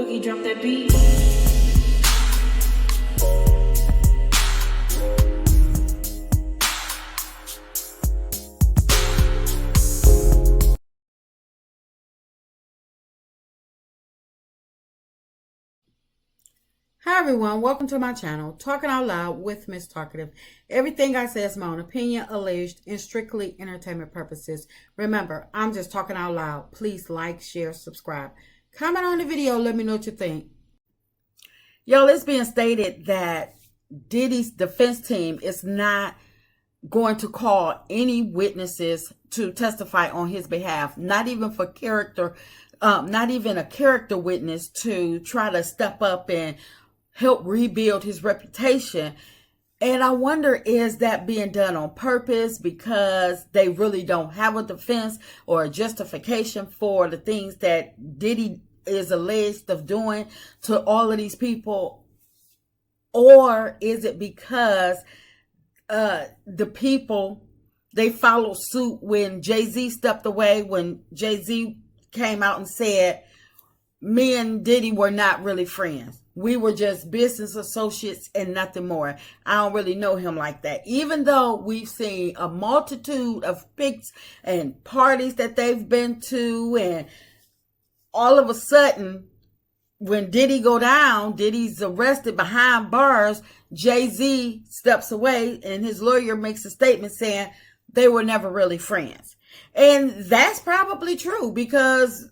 Boogie, drop that beat. Hi everyone, welcome to my channel, Talking Out Loud with Miss Talkative. Everything I say is my own opinion, alleged, and strictly entertainment purposes. Remember, I'm just talking out loud. Please like, share, subscribe. Comment on the video, let me know what you think. Y'all, it's being stated that Diddy's defense team is not going to call any witnesses to testify on his behalf, not even for character, not even a character witness to try to step up and help rebuild his reputation. And I wonder, is that being done on purpose because they really don't have a defense or a justification for the things that Diddy is alleged of doing to all of these people? Or is it because the people, they followed suit when Jay-Z stepped away, when Jay-Z came out and said, me and Diddy were not really friends. We were just business associates and nothing more. I don't really know him like that. Even though we've seen a multitude of pics and parties that they've been to, and all of a sudden, when Diddy go down, Diddy's arrested behind bars, Jay-Z steps away and his lawyer makes a statement saying they were never really friends. And that's probably true, because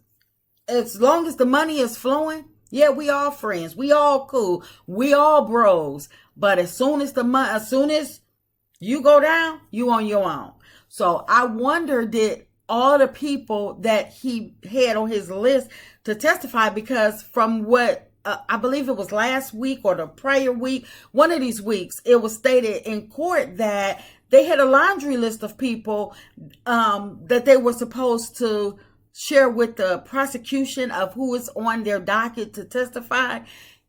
as long as the money is flowing, yeah, we all friends. We all cool. We all bros. But as soon as you go down, you on your own. So I wonder, did all the people that he had on his list to testify, because from what I believe it was last week or the prior week, one of these weeks, it was stated in court that they had a laundry list of people that they were supposed to share with the prosecution of who is on their docket to testify.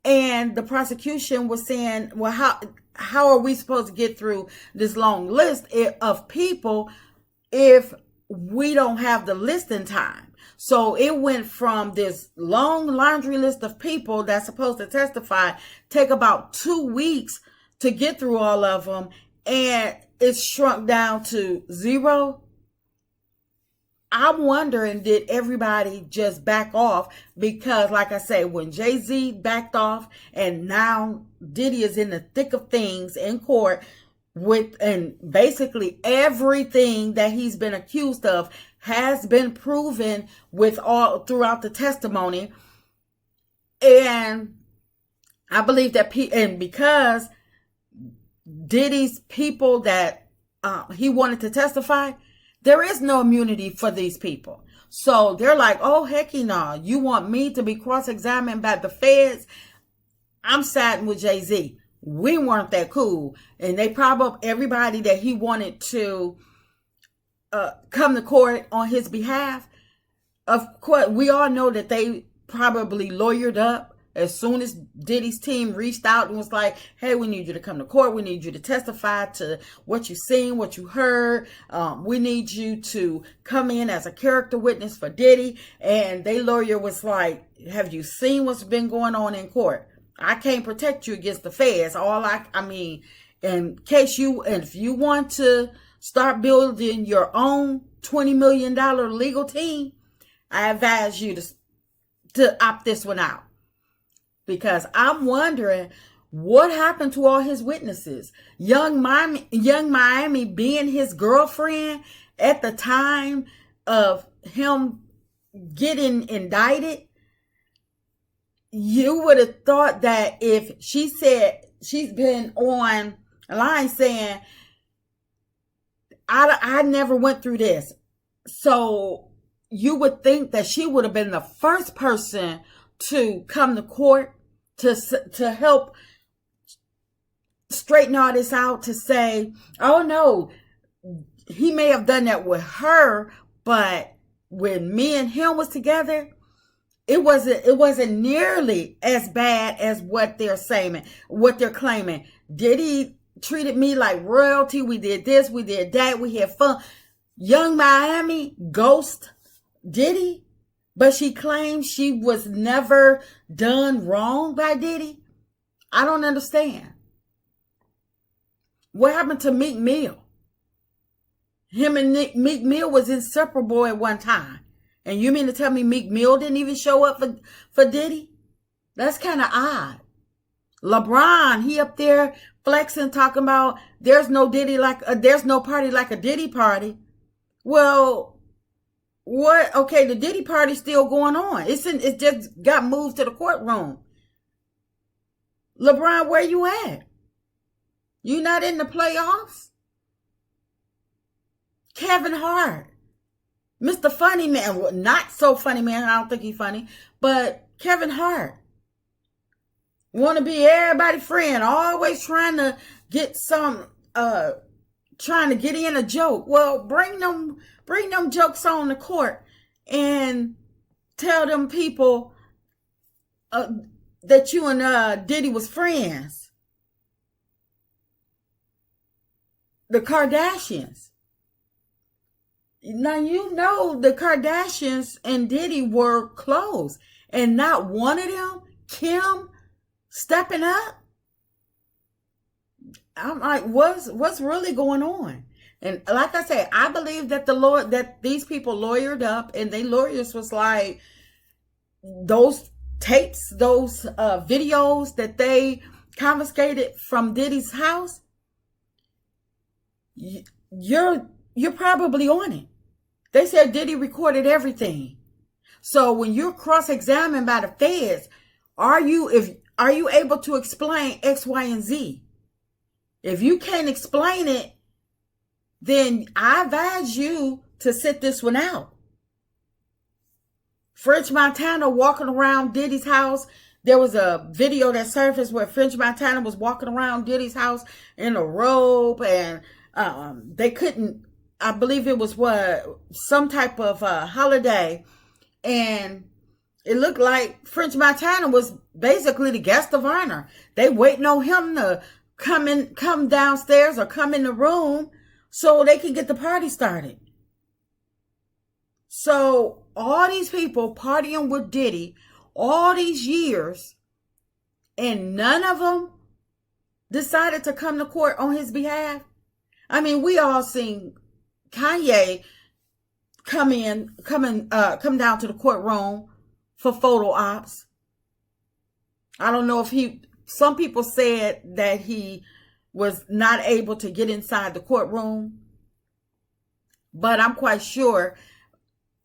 And the prosecution was saying, well, how are we supposed to get through this long list of people if we don't have the listing time? So it went from this long laundry list of people that's supposed to testify, take about 2 weeks to get through all of them, and it's shrunk down to 0. I'm wondering, did everybody just back off? Because like I say, when Jay-Z backed off and now Diddy is in the thick of things in court with, and basically everything that he's been accused of has been proven with all throughout the testimony. And I believe that and because Diddy's people that he wanted to testify, there is no immunity for these people. So they're like, oh, hecky no. You want me to be cross-examined by the feds? I'm siding with Jay-Z. We weren't that cool. And they probably, everybody that he wanted to come to court on his behalf, of course, we all know that they probably lawyered up as soon as Diddy's team reached out and was like, hey, we need you to come to court. We need you to testify to what you seen, what you heard. We need you to come in as a character witness for Diddy. And their lawyer was like, have you seen what's been going on in court? I can't protect you against the feds. I mean, in case if you want to start building your own $20 million legal team, I advise you to opt this one out. Because I'm wondering what happened to all his witnesses. Young Miami being his girlfriend at the time of him getting indicted. You would have thought that if she said she's been on a line saying, I never went through this. So you would think that she would have been the first person to come to court to help straighten all this out, to say, oh no, he may have done that with her, but when me and him was together, it wasn't nearly as bad as what they're saying, what they're claiming. Diddy treated me like royalty. We did this, we did that, we had fun. Young Miami ghost Diddy. but she claims she was never done wrong by Diddy. I don't understand. What happened to Meek Mill? Him and Meek Mill was inseparable at one time. And you mean to tell me Meek Mill didn't even show up for Diddy? That's kind of odd. LeBron, he up there flexing, talking about there's no party like a Diddy party. Well, what? Okay, the Diddy party's still going on. It just got moved to the courtroom. LeBron, where you at? You not in the playoffs? Kevin Hart, Mr. Funny Man, well, not so funny man, I don't think he's funny, but Kevin Hart want to be everybody's friend, always trying to get trying to get in a joke. Well, bring them jokes on the court and tell them people that you and Diddy was friends. The Kardashians. Now, you know the Kardashians and Diddy were close. And not one of them, Kim, stepping up. I'm like, what's really going on? And like I said, I believe that that these people lawyered up, and they lawyers was like, those tapes, those videos that they confiscated from Diddy's house, you're probably on it. They said Diddy recorded everything. So when you're cross-examined by the feds, are you able to explain X, Y, and Z? If you can't explain it, then I advise you to sit this one out. French Montana walking around Diddy's house. There was a video that surfaced where French Montana was walking around Diddy's house in a robe, and they couldn't, I believe it was some type of holiday, and it looked like French Montana was basically the guest of honor. They waiting on him to come downstairs or come in the room so they can get the party started. So all these people partying with Diddy all these years, and none of them decided to come to court on his behalf. I mean, we all seen Kanye come down to the courtroom for photo ops. I don't know if some people said that he was not able to get inside the courtroom, but I'm quite sure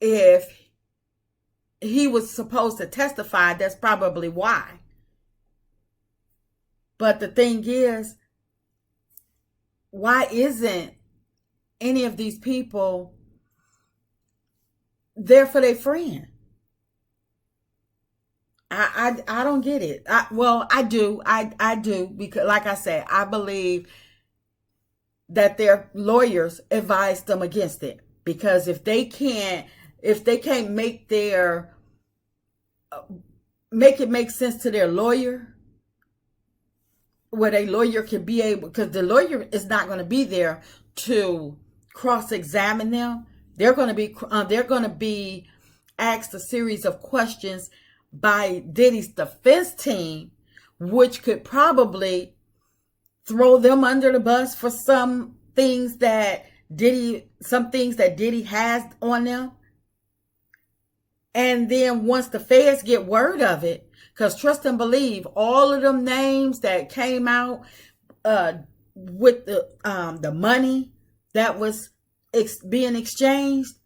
if he was supposed to testify, that's probably why. But the thing is, why isn't any of these people there for their friend? I don't get it. I do. I do, because like I said, I believe that their lawyers advised them against it, because if they can't make it make sense to their lawyer, where a lawyer can be able, because the lawyer is not going to be there to cross-examine them. They're going to be asked a series of questions by Diddy's defense team, which could probably throw them under the bus for some things that Diddy has on them. And then once the feds get word of it, because trust and believe, all of them names that came out with the money that was being exchanged,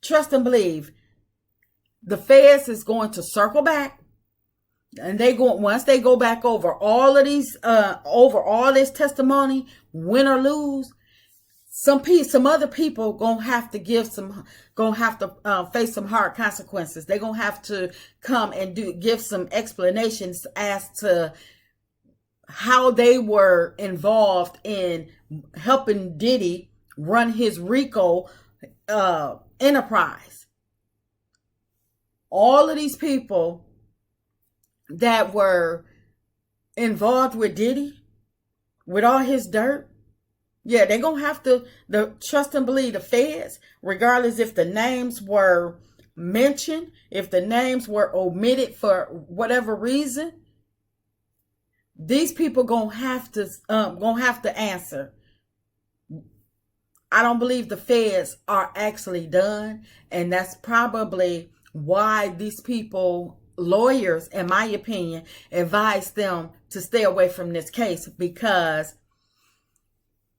trust and believe, the feds is going to circle back, and once they go back over all of these, over all this testimony, win or lose, some other people gonna have to face some hard consequences. They're gonna have to come and give some explanations as to how they were involved in helping Diddy run his RICO enterprise. All of these people that were involved with Diddy, with all his dirt, yeah, they're going to have to trust and believe the feds, regardless if the names were mentioned, if the names were omitted for whatever reason, these people gonna have to answer. I don't believe the feds are actually done, and that's probably why these people, lawyers, in my opinion, advise them to stay away from this case, because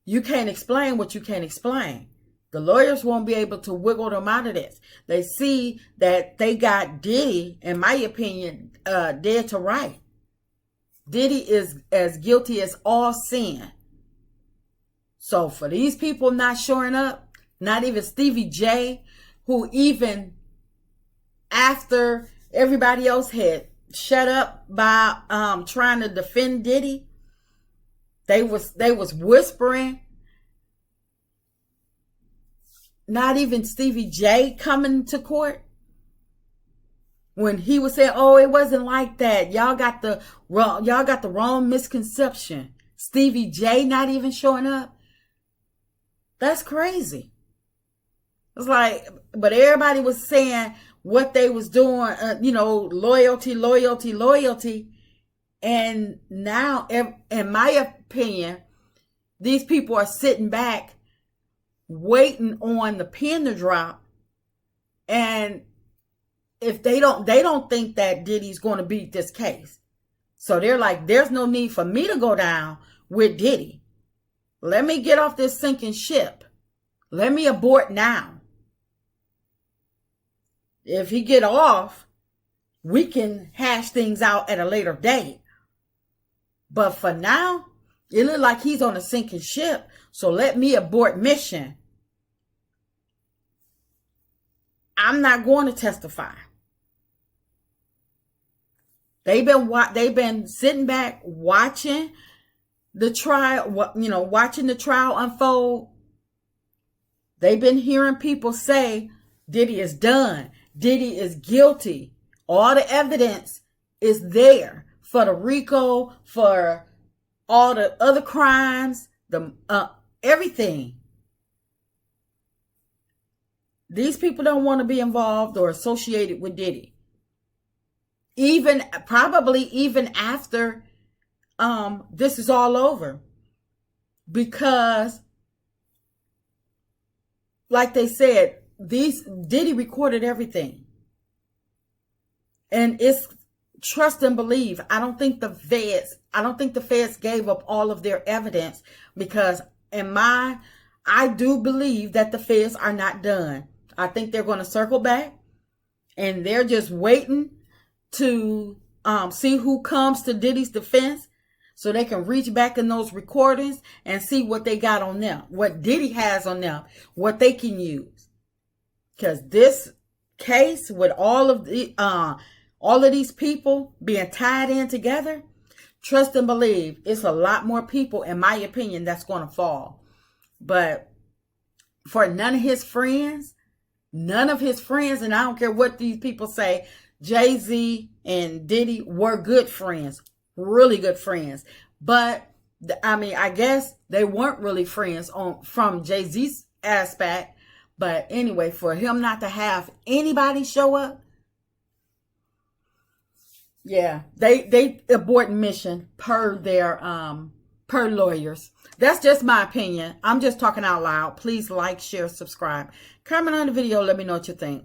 you can't explain what you can't explain. The lawyers won't be able to wiggle them out of this. They see that they got Diddy, in my opinion, dead to right. Diddy is as guilty as all sin. So for these people not showing up, not even Stevie J, who even after everybody else had shut up by trying to defend Diddy, they was whispering. Not even Stevie J coming to court when he was saying, "Oh, it wasn't like that. Y'all got the wrong misconception." Stevie J not even showing up. That's crazy. It's like, but everybody was saying what they was doing, loyalty. And now, in my opinion, these people are sitting back waiting on the pin to drop. And if they don't think that Diddy's going to beat this case. So they're like, there's no need for me to go down with Diddy. Let me get off this sinking ship. Let me abort now. If he get off, we can hash things out at a later date. But for now, it looks like he's on a sinking ship. So let me abort mission. I'm not going to testify. They've been sitting back watching the trial, watching the trial unfold. They've been hearing people say Diddy is done. Diddy is guilty. All the evidence is there for the RICO, for all the other crimes, everything. These people don't want to be involved or associated with Diddy. Probably even after this is all over. Because, like they said, Diddy recorded everything. And it's trust and believe. I don't think the feds gave up all of their evidence, because I do believe that the feds are not done. I think they're going to circle back, and they're just waiting to see who comes to Diddy's defense, so they can reach back in those recordings and see what they got on them, what Diddy has on them, what they can use. Because this case, with all of these people being tied in together, trust and believe, it's a lot more people, in my opinion, that's going to fall. But for none of his friends, and I don't care what these people say, Jay-Z and Diddy were good friends, really good friends. But I guess they weren't really friends from Jay-Z's aspect. But anyway, for him not to have anybody show up, yeah, they abort mission per their per lawyers. That's just my opinion. I'm just talking out loud. Please like, share, subscribe. Comment on the video. Let me know what you think.